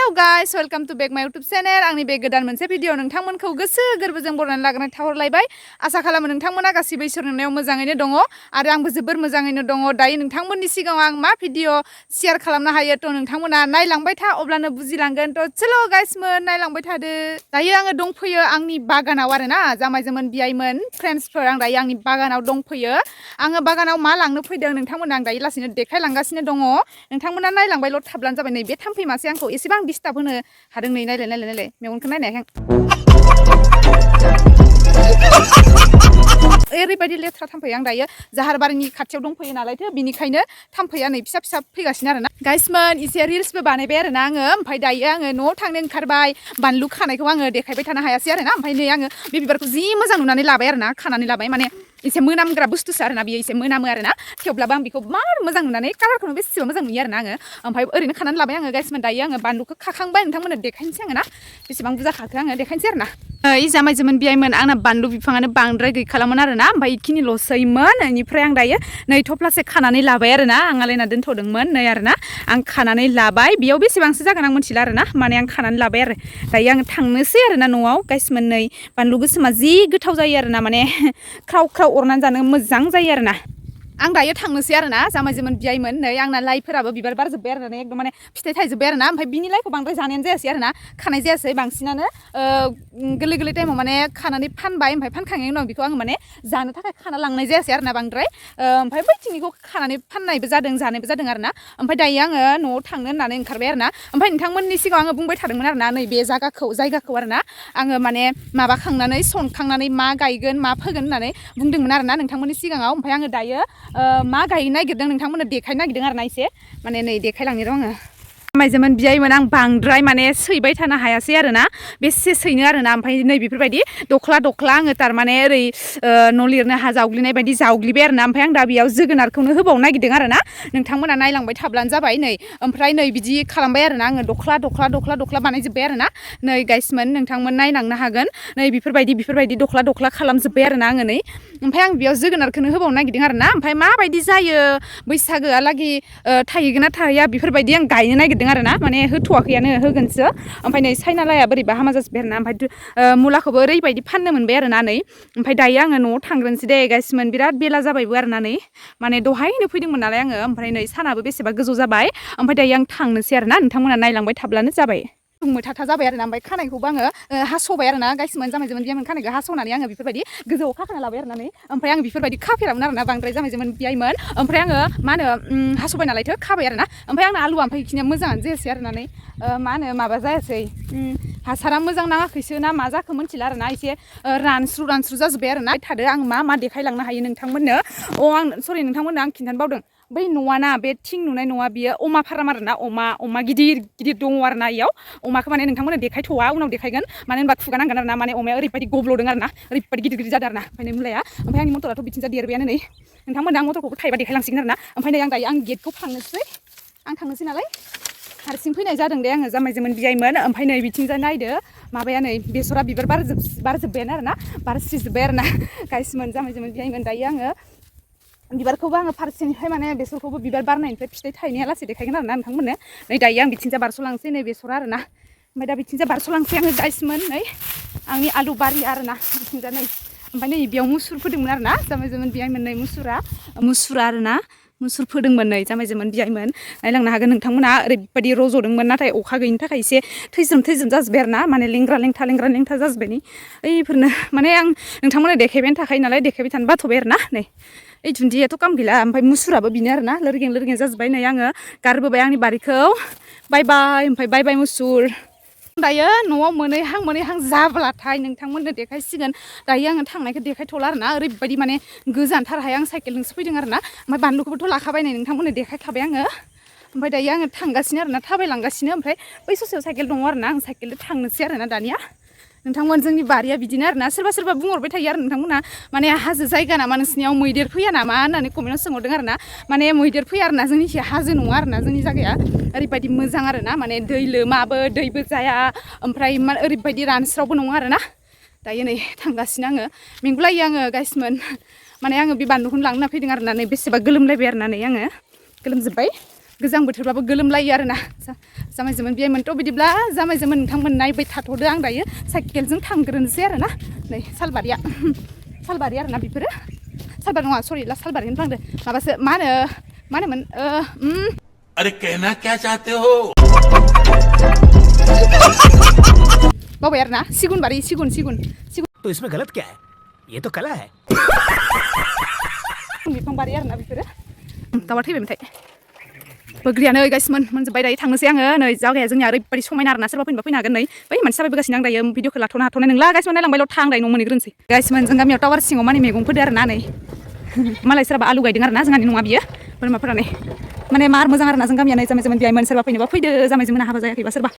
Hello guys, welcome to back my YouTube channel. आंनि बे गोदान मोनसे भिडिअ नोंथांमोनखौ गोसो गोरबोजों बरायनानै लाग्रोनाय थाहरलायबाय। आसा खालामो नोंथांमोना गासिबो इसोरनि अननायाव मोजाङैनो दङ आरो आंबो जोबोर मोजाङैनो दङ। दायो नोंथांमोननि सिगाङाव आं मा भिडिअ शेयार खालामनो हायो थ' नोंथांमोना नायलांबाय था अब्लानो बुजिलांगोन। थ' चलो गाइसमोन नायलांबाय थादो। दायो आङो दंफैयो आंनि बागानाव आरोना जामायजोमोन बियाइमोन फ्रेन्ड्सफोर आं दायो आंनि बागानाव दंफैयो। आङो बागानाव मा लांनो फैदों नोंथांमोना आं दायो लासैनो देखायलांगासिनो दङ। नोंथांमोना नायलांबायल' थाब्लानो जाबाय। नै बे थाम्फै मासे आंखौ एसेबां डिस्टार्ब होनो हादों। नै नायलाय मेगनखौ नायनायखाय ओरैबायदि लेथ्रा थाम्फै आं दायो जाहारबारिनि खाथियाव दंफैयो नालायथो बिनिखायनो थाम्फैया नै फिसा फिसा फैगासिनो आरोना। गाइसमोन एसे रिल्सबो बानायबाय आरोना आङो। ओमफ्राय दायो आङो न'आव थांनो ओंखारबाय। बानलु खानायखौ आङो देखायबाय थानो हायासै आरोना। ओमफ्राय नै आङो बे बिबारखौ जि मोजां नुनानै लाबाय आरोना, खानानै लाबाय। माने एसे मोनामग्रा बुस्थुसो आरोना, बियो एसे मोनामो आरोना। थेवब्लाबो आं बेखौ मार मोजां नुनानै कालारखौनो बेसेबां मोजां नुयो आरोना आङो। ओमफ्राय ओरैनो खानानै लाबाय आङो गाइसमोन। दायो आङो बानलुखौ खाखांबाय, नोंथांमोननो देखायनोसै आङो ना बेसेबां बुरजा खाखो आङो देखायनोसै आरोना। ओइ जामायजोमोन बियाइमोन आंना बानलु बिफाङानो बांद्राय गैखालामोन आरोना। ओमफ्राय इखिनिल'सैमोन। बेनिफ्राय आं दायो नै थफ्लासे खानानै लाबाय आरोना। आं आलायना दोनथ'दोंमोन नै आरोना। आं खानानै लाबाय। बेयाव बेसेबांसो जागोन आं मिथिला आरोना। माने आं खानानै लाबाय आरो दायो आङो थांनोसै आरोना न'आव। गाइसमोन नै बानलु गोसोमा जि गोथाव जायो आरोना, माने ख्राव ख्राव अरनानै जानो मोजां जायो आरोना। आं दायो थांनोसै आरोना जामायजोमोन बियाइमोन। नै आंना लाइफोराबो बिबार बारजोब्बाय आरोना, एकदम माने फिथाइ थाइजोब्बाय आरोना। ओमफ्राय बिनि लाइखौ बांद्राय जानायानो जायासै आरोना, खानाय जायासै। बांसिनानो गोरलै गोरलै टाइमाव माने खानानै फानबाय। ओमफ्राय फानखांनायनि उनाव बेखौ आङो माने जानो थाखाय खाना लांनाय जायासै आरोना बांद्राय। ओमफ्राय बैथिंनिखौ खानानै फाननायबो जादों, जानायबो जादों आरोना। ओमफ्राय दायो आङो न'आव थांनो होननानै ओंखारबाय आरोना। ओमफ्राय नोंथांमोननि सिगाङाव आङो बुंबाय थादोंमोन आरोना नैबे जायगाखौ आरोना आङो माने माबाखांनानै सनखांनानै मा गायगोन मा फोगोन होननानै बुंदोंमोन आरोना नोंथांमोननि सिगाङाव। ओमफ्राय आङो दायो मा गायनो नागिरदों नोंथांमोननो देखायनो नागिरदों आरोना एसे, माने नै देखायलांनो र' आङो। जामायजोमोन बियाइमोन आं बांद्राय माने सैबाय थानो हायासै आरोना, बेसे सैनो आरोना। ओमफ्राय नै बेफोरबायदि दख्ला दख्ला आङो थारमाने ओरै न' लिरनो हा जावग्लिनाय बायदि जावग्लिबाय आरोना। ओमफ्राय आं दा बेयाव जोगोनारखौनो होबावनो नागिरदों आरोना। नोंथांमोना नायलांबाय थाब्लानो जाबाय। नै ओमफ्राय नै बिदि खालामबाय आरोना आङो, दख्ला दख्ला दख्ला दख्ला बानायजोब्बाय आरोना। नै गाइसमोन नोंथांमोन नायलांनो हागोन। नै बेफोरबायदि दख्ला दख्ला खालामजोब्बाय आरोना आङो नै। ओमफ्राय आं बेयाव जोगोनारखौनो होबावनो नागिरदों आरोना। ओमफ्राय माबायदि जायो बैसागोआलागि थाहैगोन ना थाहैया बेफोरबायदि आं गायनो नागिरदों आरोना। माने होथ'वाखैयानो, होगोनसो। ओमफ्राय नै साइनालाया बोरैबा हामा जाजोब्बाय आरोना। ओमफ्राय मुलाखौबो ओरैबायदि फाननो मोनबाय आरोना नै। ओमफ्राय दायो आङो न'आव थांग्रोनोसै दे गाइसमोन, बिराद बेला जाबायबो आरोना नै। माने दहायनो फैदोंमोन नालाय आङो। ओमफ्राय नै सानाबो बेसेबा गोजौ जाबाय। ओमफ्राय दायो आं थांनोसै आरोना, नोंथांमोना नायलांबाय थाब्लानो जाबाय। मोथाथा जाबाय आरोना। ओमफ्राय खानायखौबो आङो हास'बाय आरोना गाइसमोन। जामायजोमोन बियाइमोन खानायखौ हास'नानै आङो बेफोरबायदि गोजौआव खाखाना लाबाय आरोना नै। ओमफ्राय आं बेफोरबायदि खाफेरामोन आरोना बांद्राय जामायजोमोन बियाइमोन। ओमफ्राय आङो मा होनो हास'बाय नालायथो खाबाय आरोना। ओमफ्राय आंना आलुआ ओमफ्राय बेखिनिया मोजाङानो जायासै आरोना नै। मा होनो माबा जायासै, हासारा मोजां नाङाखैसो ना मा जाखो मिथिला आरोना। एसे रानस्रु जाजोब्बाय आरोना। थादो आं मा देखायलांनो हायो नोंथांमोननो। नोंथांमोननो आं खिन्थानो बावदों। बै न'आना बे थिं नुनाय न'आ बियो अमा फार्म आरोना। अमा गिदिर गिदिर दङ आरोना इयाव। अमाखौ माने नोंथांमोननो देखायथ'वा, उनाव देखायगोन। मानो होनबा खुगा नांगोन आरोना। माने अमाया ओरैबायदि गब्ल'दों आरोना, ओरैबायदि गिदिर गिदिर जादों आरोना ओमफ्राय मुलाया। ओमफ्राय आंनि मटराथ' बिथिंजा देरबायानो नै। नोंथांमोननो आं मटरखौबो थाइबा देखायलांसिगोन आरोना। ओमफ्राय नै आं दायो आं गेटखौ फांनोसै नालाय हारसिं फैनाय जादों दे आङो जामायजोमोन बियाइमोन। ओमफ्राय नै बिथिंजाय नायदो माबाया नै बेसरा बिबार बारजोब्बायानो आरोना, बारस्रिजोब्बाय आरोना गाइसमोन जामायजोमोन बियाइमोन। दायो आङो बिबारखौबो आङो फारसेनिफ्राय माने बेसरखौबो बिबार बारनायनिफ्राय फिथाइ थाइनाया लासै देखायगोन आरोना नोंथांमोननो। नै दायो आं बिथिंजा बारस'लांसै नै बेसरा आरोना। ओमफ्राय दा बिथिंजा बारस'लांसै आङो गाइसमोन नै आंनि आलु बारि आरोना बिथिंजा नै। ओमफ्राय नै बेयाव मुसुर फोदोंमोन आरोना जामायजोमोन बियाइमोन। नै मुसुरा आरोना, मुसुर फोदोंमोन नै जामायजोमोन बियाइमोन। नायलांनो हागोन नोंथांमोना। ओरैबायदि रज'दोंमोन नाथाय अखा गैयिनि थाखाय एसे थैज्रोम जाजोब्बाय आरोना। माने लेंग्रा लेंथा जाजोब्बाय नै। ओइफोरनो माने आं नोंथांमोननो देखायबायानो थाखायो नालाय, देखायबाय थानो बाथ'बाय आरोना नै। ओइ दुन्दियाथ' काम गैला। ओमफ्राय मुसुराबो बिनो आरोना, लोरगें जाजोब्बाय। नै आङो गारबोबाय आंनि बारिखौ। बाय बाय। ओमफ्राय बाय बाय मुसुर। दायो न'आव मोनहैहां जाब्लाथाय नोंथांमोननो देखायसिगोन। दायो आङो थांनायखौ देखायथ'ला आरोना, ओरैबायदि माने गोजानथारहाय आं साइकेलजोंसो फैदों आरोना। ओमफ्राय बानलुखौबोथ' लाखाबाय नै नोंथांमोननो देखायखाबाय आङो। ओमफ्राय दायो आङो थांगासिनो आरोना, थाबायलांगासिनो। ओमफ्राय बै ससेयाव साइकेल दङ आरोना, आं साइकेलजों थांनोसै आरोना दानिया। नोंथांमोन जोंनि बारिया बिदिनो आरोना। सोरबा बुंहरबाय थायो आरो नोंथांमोना माने हाजो जायगा नामा नोंसिनियाव, मैदेर फैया नामा होननानै कमेन्टआव सोंहरदों आरोना। माने मैदेर फैया आरोना, जोंनिखि हाजो नङा आरोना जोंनि जायगाया। ओरैबायदि मोजां आरोना, माने दै लोमाबो दैबो जाया। ओमफ्राय ओरैबायदि रानस्रावबो नङा आरोना। दायो नै थांगासिनो आङो, मेंगुलायो आङो गाइसमोन। माने आङो बे बानलुखौनो लांना फैदों आरोना। नै बेसेबा गोलोमलायबाय आरोना नै आङो गोलोमजोब्बाय। गोजां बोथोरबाबो गोलोमलायो आरोना जामायजोमोन बेयोमोनथ' बिदिब्ला जामायजोमोन नोंथांमोन नायबाय थाथ'दो आं दायो साइकेलजों थांग्रोनोसै आरोना नै सालबारिया सालबारि आरोना बेफोरो सालबारि नङा सरि सालबारि होनफ्लांदो माबासो मा होनोमोन अरे कहना क्या चाहते हो बावबाय आरोना सिगुनबारि सिगुन तो इसमें गलत क्या है ये तो कला है बिफां बारि आरोना बेफोरो दाउआ थैबायमोनथाय बोग्रियानो गाइसमोन मोनजोब्बाय दायो थांनोसै आङो नै जायगाया जोंनिया ओरैबायदि समायना आरोना सोरबा फैनोबा फैनो हागोन नै बै मानसि साबायबोगासिनो आं दायो भिडिअखौ लाथ'नो हाथ'नाय नंला गाइसमोन नायलांबायल' थां दायो न' मोनहैग्रोनोसै गाइसमोन जों गामियाव टावार सिङाव माने मैगं फोदो आरोना नै मालाय सोरबा आलु गायदों आरोना जोंहानि नङा बियो बोरमाफोरा नै माने मार मोजां आरोना जों गामिया नै जामायजोमोन बेहायमोन सोरबा फैनोबा फैदो जामायजोमोन हाबा जायाखैबा सोरबा